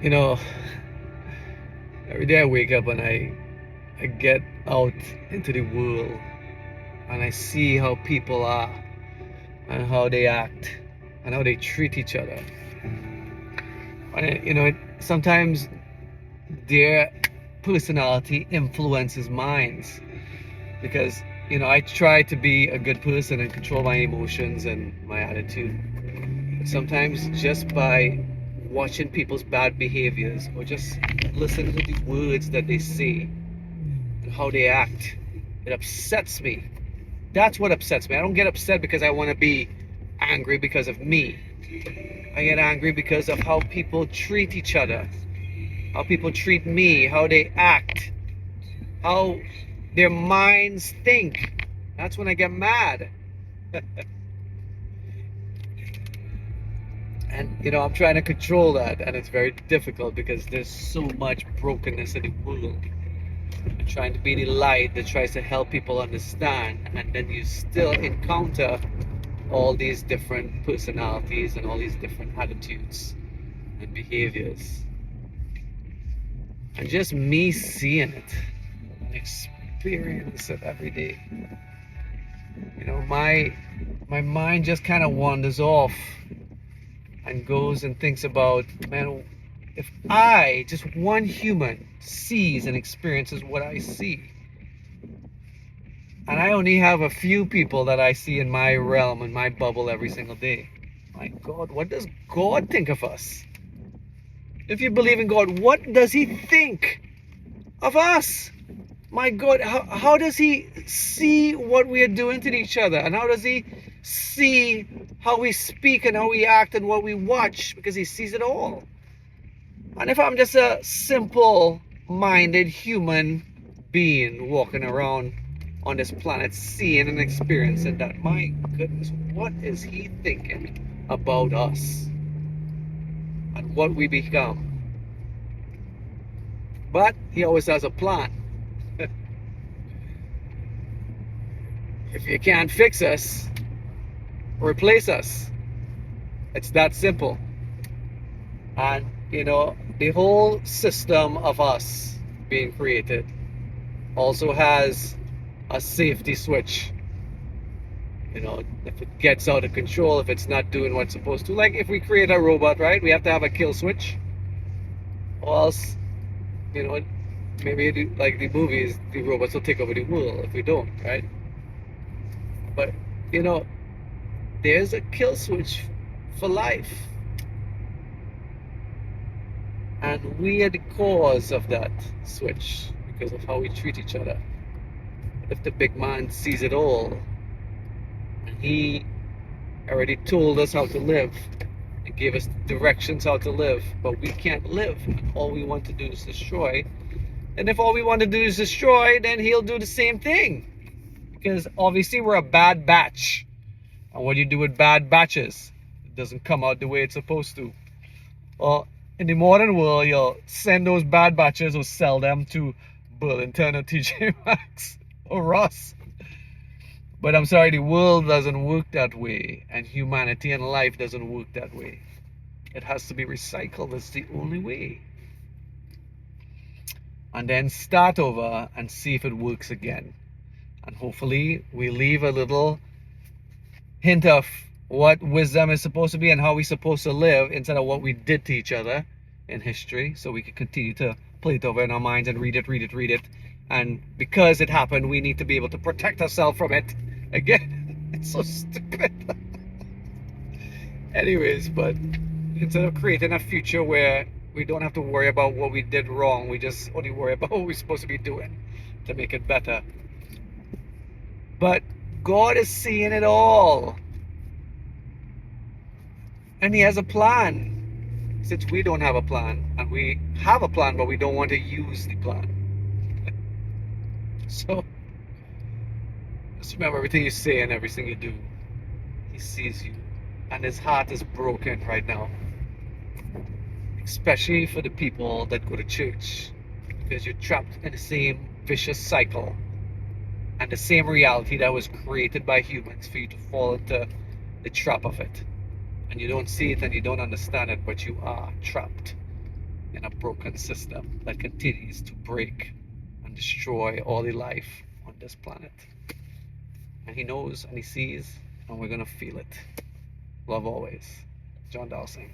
You know, every day I wake up and I get out into the world and I see how people are and how they act and how they treat each other. And sometimes their personality influences minds because I try to be a good person and control my emotions and my attitude. But sometimes just by watching people's bad behaviors or just listening to the words that they say and how they act, it upsets me. That's what upsets me. I don't get upset because I want to be angry because of me. I get angry because of how people treat each other, how people treat me, how they act, how their minds think. That's when I get mad. And I'm trying to control that, and it's very difficult because there's so much brokenness in the world. I'm trying to be the light that tries to help people understand, and then you still encounter all these different personalities and all these different attitudes and behaviors. And just me seeing it and experience it every day. My mind just kind of wanders off and goes and thinks about, man, if just one human, sees and experiences what I see, and I only have a few people that I see in my realm, in my bubble every single day. My God, what does God think of us? If you believe in God, what does He think of us? My God, how does He see what we are doing to each other? And how does He see how we speak and how we act and what we watch? Because He sees it all. And if I'm just a simple-minded human being walking around on this planet, seeing and experiencing that, my goodness, what is He thinking about us and what we become? But He always has a plan. If you can't fix us, replace us. It's that simple. And the whole system of us being created also has a safety switch. If it gets out of control, if it's not doing what it's supposed to, like if we create a robot, right, we have to have a kill switch, or else maybe like the movies, the robots will take over the world if we don't, right? But there's a kill switch for life, and we are the cause of that switch because of how we treat each other. If the big man sees it all, and he already told us how to live and gave us directions how to live, but we can't live, and all we want to do is destroy. And if all we want to do is destroy, then he'll do the same thing, because obviously we're a bad batch. And what do you do with bad batches? It doesn't come out the way it's supposed to. Well, in the modern world, you'll send those bad batches or sell them to Burlington or TJ Maxx or Ross. But I'm sorry, the world doesn't work that way, and humanity and life doesn't work that way. It has to be recycled. It's the only way. And then start over and see if it works again. And hopefully we leave a little hint of what wisdom is supposed to be and how we're supposed to live instead of what we did to each other in history, so we can continue to play it over in our minds and read it. And because it happened, we need to be able to protect ourselves from it again. It's so stupid. Anyways, but instead of creating a future where we don't have to worry about what we did wrong, we just only worry about what we're supposed to be doing to make it better. But God is seeing it all, and He has a plan. Since we don't have a plan, and we have a plan but we don't want to use the plan. So just remember, everything you say and everything you do, He sees you, and His heart is broken right now, especially for the people that go to church, because you're trapped in the same vicious cycle and the same reality that was created by humans for you to fall into the trap of it. And you don't see it and you don't understand it, but you are trapped. in a broken system that continues to break and destroy all the life on this planet. And he knows and he sees, and we're gonna feel it. Love always. John Dawson.